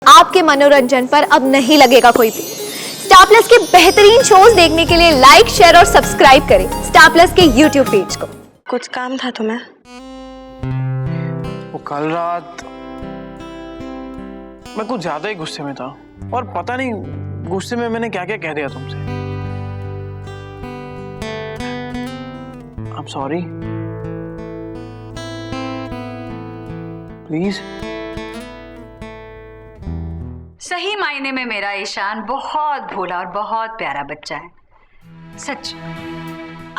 आपके मनोरंजन पर अब नहीं लगेगा कोई भी। स्टार प्लस के बेहतरीन शोज देखने के लिए लाइक, शेयर और सब्सक्राइब करें स्टार प्लस के यूट्यूब पेज को। कुछ काम था तुम्हें? वो कल रात मैं कुछ ज्यादा ही गुस्से में था और पता नहीं गुस्से में मैंने क्या क्या कह दिया तुमसे। I'm sorry। प्लीज। सही मायने में मेरा ईशान बहुत भोला और बहुत प्यारा बच्चा है। सच,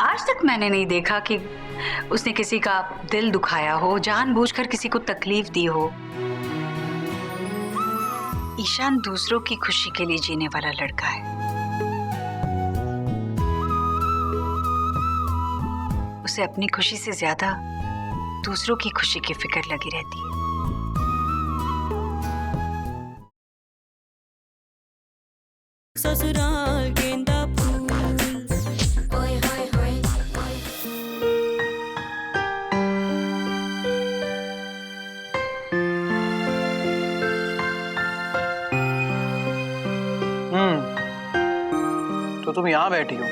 आज तक मैंने नहीं देखा कि उसने किसी का दिल दुखाया हो, जानबूझकर किसी को तकलीफ दी हो। ईशान दूसरों की खुशी के लिए जीने वाला लड़का है। उसे अपनी खुशी से ज्यादा दूसरों की खुशी की फिक्र लगी रहती है। ससुराल गेंदा फूल ओए होए होए तो तुम यहाँ बैठी हो,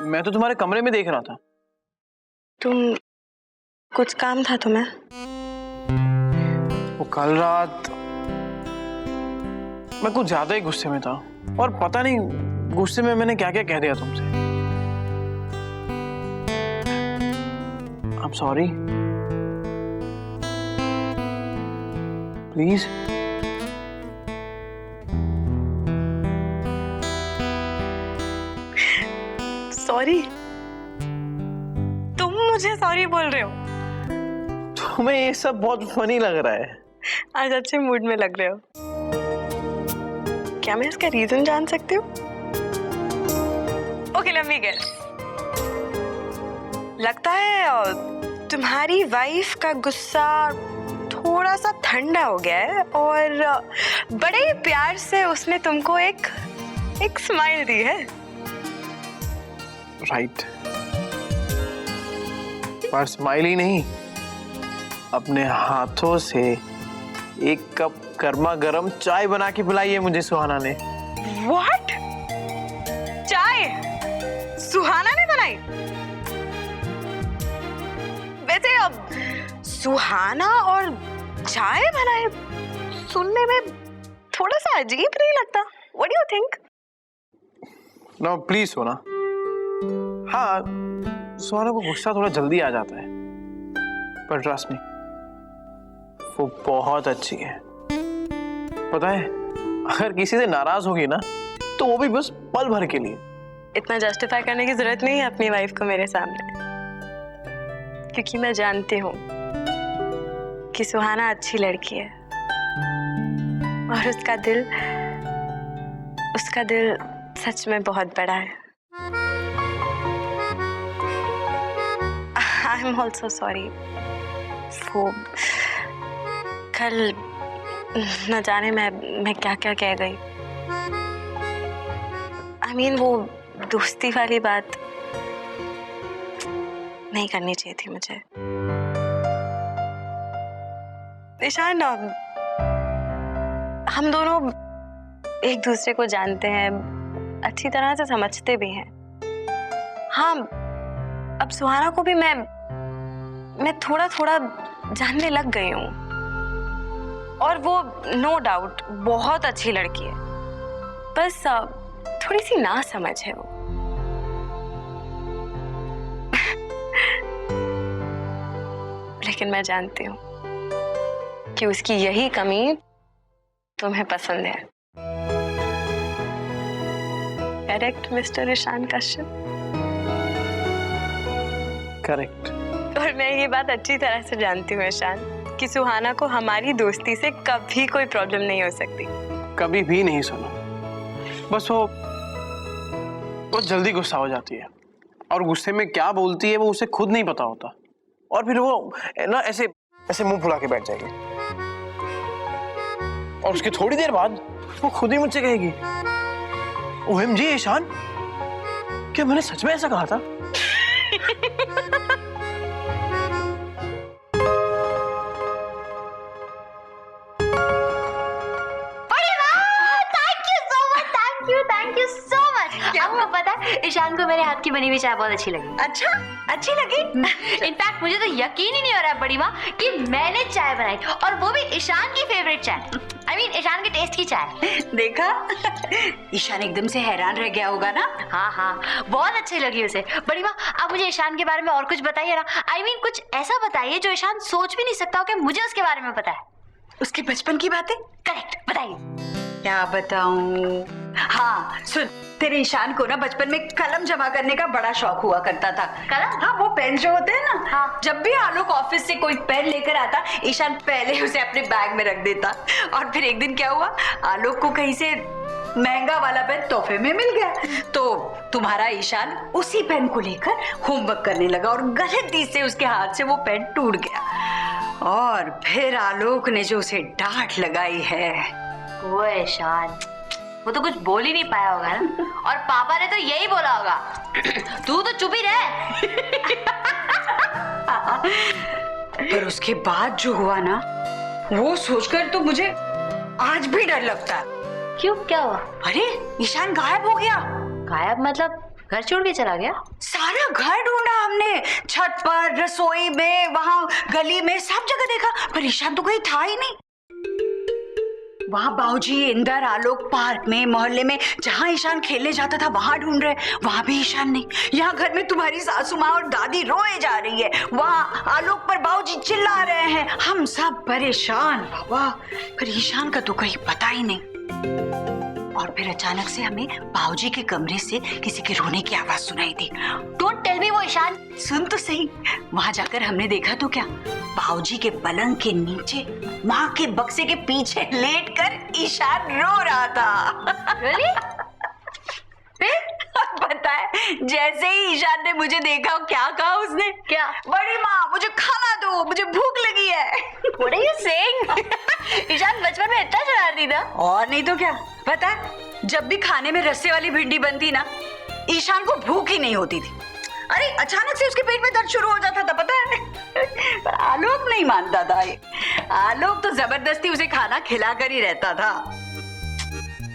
मैं तो तुम्हारे कमरे में देख रहा था। तुम कुछ काम था तुम्हें? वो कल रात मैं कुछ ज्यादा ही गुस्से में था और पता नहीं गुस्से में मैंने क्या क्या कह दिया तुमसे। I'm sorry। प्लीज। सॉरी? तुम मुझे सॉरी बोल रहे हो? तुम्हें ये सब बहुत फनी लग रहा है। आज अच्छे मूड में लग रहे हो। क्या मैं इसका रीजन जान सकती हूँ? Okay, let me guess. लगता है तुम्हारी वाइफ का गुस्सा थोड़ा सा ठंडा हो गया है और बड़े प्यार से उसने तुमको एक स्माइल दी है। राइट। पर स्माइल ही नहीं, अपने हाथों से एक कप गर्मा गर्म चाय बना के पिलाई है मुझे सुहाना ने। What? चाय सुहाना ने बनाई? वैसे अब सुहाना और चाय बनाए सुनने में थोड़ा सा अजीब नहीं लगता? What do you think? No please Sona. हाँ, सुहाना को गुस्सा थोड़ा जल्दी आ जाता है, पर ट्रस्ट मी, वो बहुत अच्छी है। पता है, अगर किसी से नाराज होगी ना तो वो भी बस पल भर के लिए। इतना जस्टिफाई करने की जरूरत नहीं है अपनी वाइफ को मेरे सामने, क्योंकि मैं जानती हूँ कि सुहाना अच्छी लड़की है और उसका दिल सच में बहुत बड़ा है। I am also sorry. वो कल न जाने मैं क्या क्या कह गई। I mean, वो दोस्ती वाली बात नहीं करनी चाहिए थी मुझे। ईशान, हम दोनों एक दूसरे को जानते हैं, अच्छी तरह से समझते भी हैं। हाँ, अब सुहाना को भी मैं थोड़ा थोड़ा जानने लग गई हूँ और वो नो डाउट बहुत अच्छी लड़की है, बस थोड़ी सी ना समझ है वो। लेकिन मैं जानती हूँ कि उसकी यही कमी तुम्हें पसंद है। Correct mister Ishaan Kashyap? Correct. और मैं ये बात अच्छी तरह से जानती हूँ ईशान कि सुहाना को हमारी दोस्ती से कभी कोई प्रॉब्लम नहीं हो सकती। कभी भी नहीं सुना, बस वो जल्दी गुस्सा हो जाती है और गुस्से में क्या बोलती है वो उसे खुद नहीं पता होता, और फिर वो ना ऐसे ऐसे मुंह फुला के बैठ जाएगी और उसके थोड़ी देर बाद वो खुद ही मुझसे कहेगी, OMG ईशान, क्या मैंने सच में ऐसा कहा था? आपको पता है ईशान को मेरे हाथ की बनी हुई चाय बहुत अच्छी लगी। अच्छा, अच्छी लगी? इनफैक्ट मुझे तो यकीन ही नहीं हो रहा है बड़ी माँ कि मैंने चाय बनाई और वो भी ईशान की फेवरेट चाय। I mean, ईशान के टेस्ट की चाय। देखा? ईशान एकदम से हैरान रह गया होगा ना? हाँ, बहुत अच्छी लगी उसे। बड़ी माँ आप मुझे ईशान के बारे में और कुछ बताइए ना। I mean, कुछ ऐसा बताइए जो ईशान सोच भी नहीं सकता हो कि मुझे उसके बारे में पता है। उसके बचपन की बातें? करेक्ट, बताइए। क्या बताऊं? हाँ सुन, तेरे ईशान को ना बचपन में कलम जमा करने का बड़ा शौक हुआ करता था। कलम? हाँ, वो पेन जो होते हैं ना। हाँ। जब भी आलोक ऑफिस से कोई पेन लेकर आता, ईशान पहले उसे अपने बैग में रख देता। और फिर एक दिन क्या हुआ, आलोक को कहीं से महंगा वाला पेन तोहफे में मिल गया, तो तुम्हारा ईशान उसी पेन को लेकर होमवर्क करने लगा और गलती से उसके हाथ से वो पेन टूट गया। और फिर आलोक ने जो उसे डांट लगाई है। वो ईशान, वो तो कुछ बोल ही नहीं पाया होगा ना। और पापा ने तो यही बोला होगा, तू तो चुप ही रह। पर उसके बाद जो हुआ ना, वो सोचकर तो मुझे आज भी डर लगता है। क्यों, क्या हुआ? अरे ईशान गायब हो गया। गायब मतलब घर छोड़ के चला गया? सारा घर ढूंढा हमने, छत पर, रसोई में, वहां गली में, सब जगह देखा, पर ईशान तो कहीं था ही नहीं। वहां बाबूजी, इंदर, आलोक, पार्क में, मोहल्ले में, जहां ईशान खेलने जाता था वहां ढूंढ रहे, वहां भी ईशान नहीं। यहाँ घर में तुम्हारी सासू माँ और दादी रोए जा रही है, वहां आलोक पर बाबूजी चिल्ला रहे हैं, हम सब परेशान बाबा, पर ईशान का तो कहीं पता ही नहीं। और फिर अचानक से हमें बाबूजी के कमरे से किसी के रोने की आवाज सुनाई दी। डोंट टेल मी वो ईशान। सुन तो सही, वहां जाकर हमने देखा तो क्या, बाबूजी के पलंग के नीचे माँ के बक्से के पीछे लेटकर ईशान रो रहा था। Really? पता है, जैसे ही ईशान ने मुझे देखा, क्या कहा उसने? क्या? बड़ी माँ मुझे खाना दो, मुझे भूख लगी है। What are you saying? Ishan बचपन में इतना शरारती था? और नहीं तो क्या। पता है, जब भी खाने में रस्से वाली भिंडी बनती ना, ईशान को भूख ही नहीं होती थी। अरे अचानक से उसके पेट में दर्द शुरू हो जाता था, पता है। पर आलोक नहीं मानता था ये। आलोक तो जबरदस्ती उसे खाना खिलाकर ही रहता था।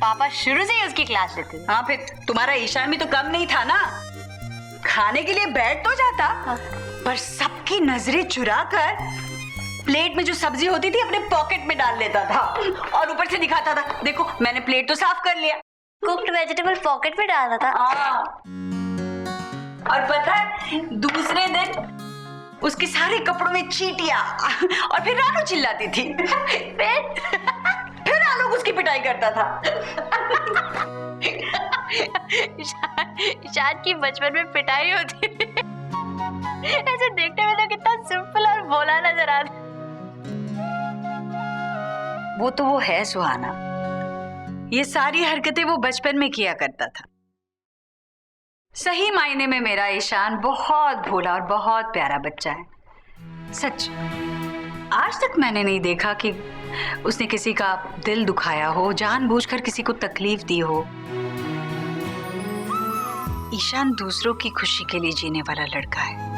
पापा शुरू से ही उसकी क्लास लेते थे। हाँ, फिर तुम्हारा ईशान भी तो कम नहीं था ना, खाने के लिए बैठ तो जाता, पर सबकी नजरें चुराकर प्लेट में जो सब्जी होती थी अपने पॉकेट में डाल लेता था और ऊपर से दिखाता था, देखो मैंने प्लेट तो साफ कर लिया। कुक्ड वेजिटेबल पॉकेट में डाला था। और पता है, दूसरे दिन उसके सारे कपड़ों में चींटियां, और फिर रानू चिल्लाती थी। फिर आलोक उसकी पिटाई करता था। ईशान की बचपन में पिटाई होती थी। ऐसे देखने में तो कितना सिंपल और भोला नजर आता। वो तो वो है सुहाना, ये सारी हरकतें वो बचपन में किया करता था। सही मायने में मेरा ईशान बहुत भोला और बहुत प्यारा बच्चा है। सच, आज तक मैंने नहीं देखा कि उसने किसी का दिल दुखाया हो, जानबूझकर किसी को तकलीफ दी हो। ईशान दूसरों की खुशी के लिए जीने वाला लड़का है।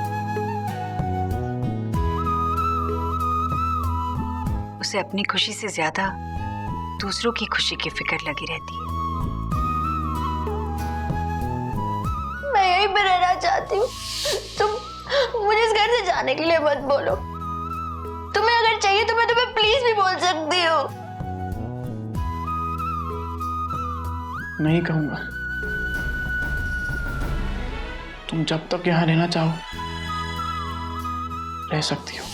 उसे अपनी खुशी से ज्यादा दूसरों की खुशी की फिक्र लगी रहती है। मैं यहीं पे रहना चाहती हूँ। तुम मुझे इस घर से जाने के लिए मत बोलो। तुम्हें अगर चाहिए तो मैं तुम्हें प्लीज भी बोल सकती हूँ। नहीं कहूंगा। तुम जब तक यहाँ रहना चाहो रह सकती हो।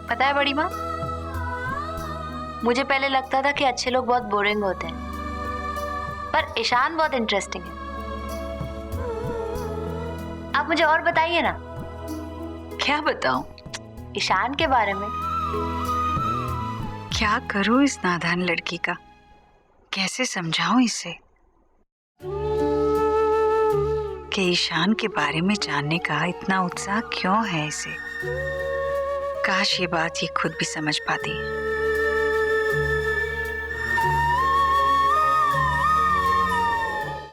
पता है बड़ी माँ, मुझे पहले लगता था कि अच्छे लोग बहुत बोरिंग होते हैं, पर ईशान बहुत इंटरेस्टिंग है। आप मुझे और बताइए ना। क्या बताऊं? ईशान के बारे में। क्या करूं इस नादान लड़की का, कैसे समझाऊं इसे कि ईशान के बारे में जानने का इतना उत्साह क्यों है इसे। काश ये बात ये खुद भी समझ पाती।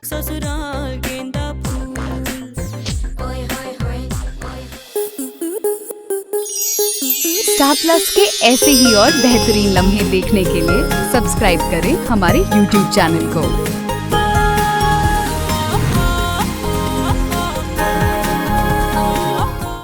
ससुराल गेंदा फूल ओए होए होए स्टार प्लस के ऐसे ही और बेहतरीन लम्हे देखने के लिए सब्सक्राइब करें हमारे YouTube चैनल को।